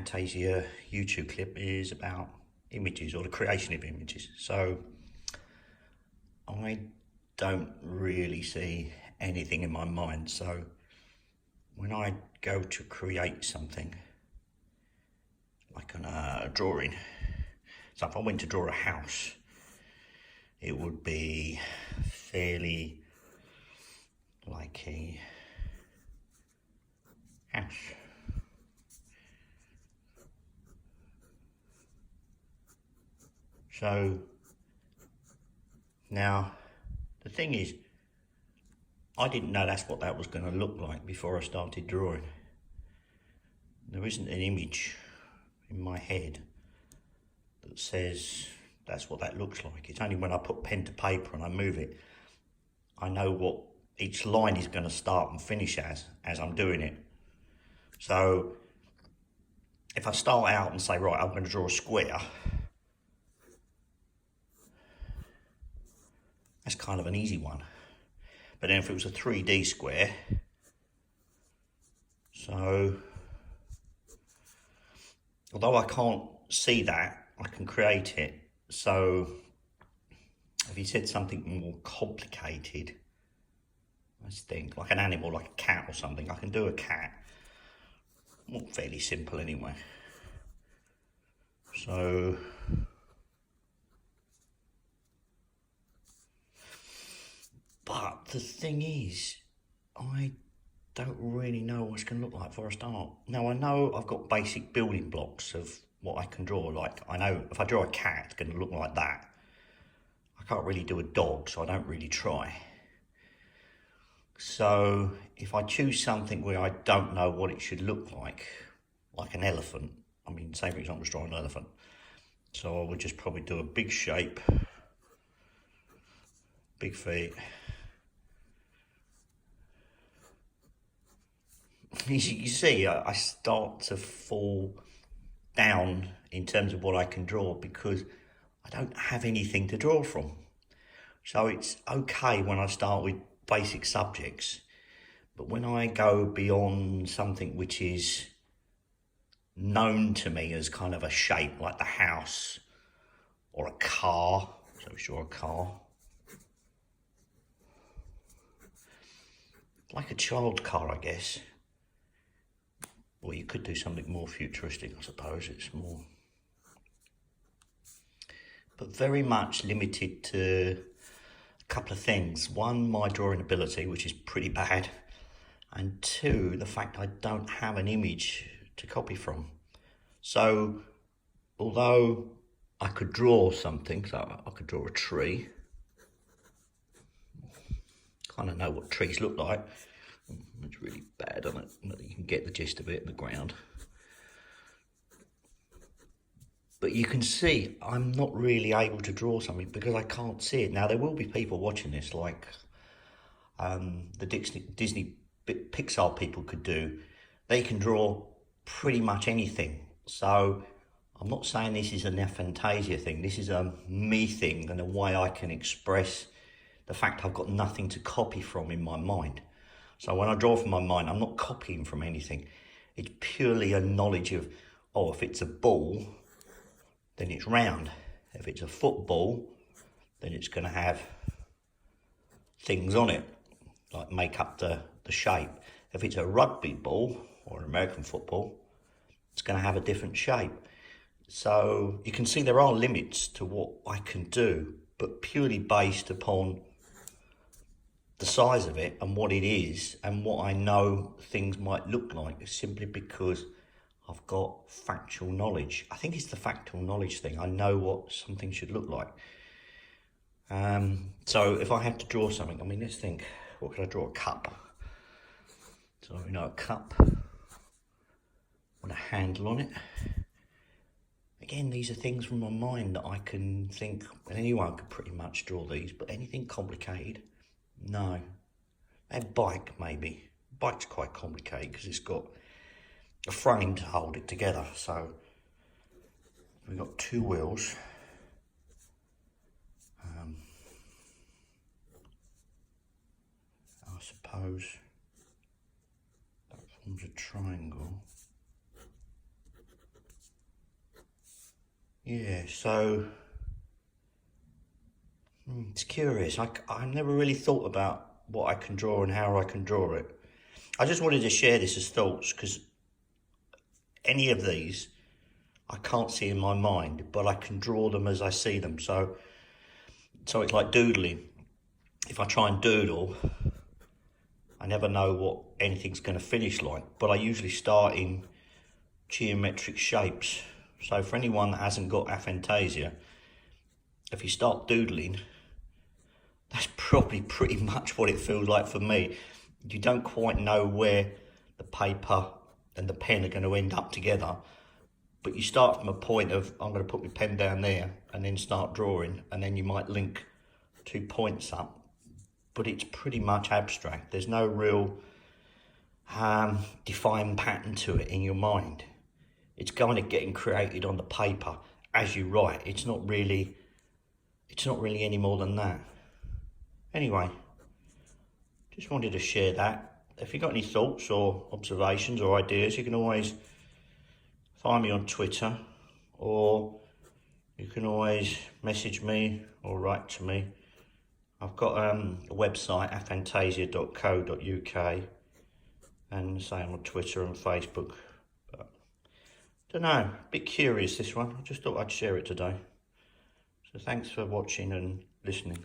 Aphantasia YouTube clip is about images or the creation of images. So I don't really see anything in my mind. So when I go to create something, like on a drawing, so if I went to draw a house, it would be fairly like a house. So now the thing is, I didn't know that's what that was going to look like before I started drawing. There isn't an image in my head that says that's what that looks like. It's only when I put pen to paper and I move it, I know what each line is going to start and finish as I'm doing it. So if I start out and say, right, I'm going to draw a square, that's kind of an easy one. But then if it was a 3D square, so although I can't see that, I can create it. So if you said something more complicated, let's think, like an animal, like a cat or something, I can do a cat. Well, fairly simple anyway. So but the thing is, I don't really know what it's going to look like before I start. Now, I know I've got basic building blocks of what I can draw. Like, I know if I draw a cat, it's going to look like that. I can't really do a dog, so I don't really try. So if I choose something where I don't know what it should look like an elephant, I mean, say for example, let's draw an elephant. So I would just probably do a big shape, big feet. As you can see, I start to fall down in terms of what I can draw because I don't have anything to draw from. So it's okay when I start with basic subjects, but when I go beyond something which is known to me as kind of a shape, like the house or a car, so we draw a car, like a child car, I guess. Well, you could do something more futuristic, I suppose. It's more, but very much limited to a couple of things. One, my drawing ability, which is pretty bad. And two, the fact I don't have an image to copy from. So, although I could draw something, so I could draw a tree. Kind of know what trees look like. It's really bad on it, but you can get the gist of it in the ground. But you can see I'm not really able to draw something because I can't see it. Now, there will be people watching this, like the Disney Pixar people could do. They can draw pretty much anything. So I'm not saying this is an Aphantasia thing. This is a me thing and a way I can express the fact I've got nothing to copy from in my mind. So when I draw from my mind, I'm not copying from anything. It's purely a knowledge of, oh, if it's a ball, then it's round. If it's a football, then it's going to have things on it, like make up the shape. If it's a rugby ball or an American football, it's going to have a different shape. So you can see there are limits to what I can do, but purely based upon the size of it and what it is and what I know things might look like, simply because I've got factual knowledge. I think it's the factual knowledge thing. I know what something should look like. So if I have to draw something, I mean, let's think, what could I draw? A cup. So, you know, a cup with a handle on it. Again, these are things from my mind that I can think, well, anyone could pretty much draw these, but anything complicated, no. A bike, maybe. Bike's quite complicated because it's got a frame to hold it together. So we've got two wheels. I suppose that forms a triangle. Yeah, so it's curious. I never really thought about what I can draw and how I can draw it. I just wanted to share this as thoughts because any of these I can't see in my mind, but I can draw them as I see them. So it's like doodling. If I try and doodle, I never know what anything's going to finish like, but I usually start in geometric shapes. So for anyone that hasn't got aphantasia, if you start doodling, that's probably pretty much what it feels like for me. You don't quite know where the paper and the pen are going to end up together, but you start from a point of, I'm going to put my pen down there and then start drawing, and then you might link 2 points up, but it's pretty much abstract. There's no real defined pattern to it in your mind. It's kind of getting created on the paper as you write. It's not really any more than that. Anyway, just wanted to share that. If you've got any thoughts or observations or ideas, you can always find me on Twitter, or you can always message me or write to me. I've got a website, aphantasia.co.uk, and same on Twitter and Facebook. But, don't know, a bit curious this one. I just thought I'd share it today. So thanks for watching and listening.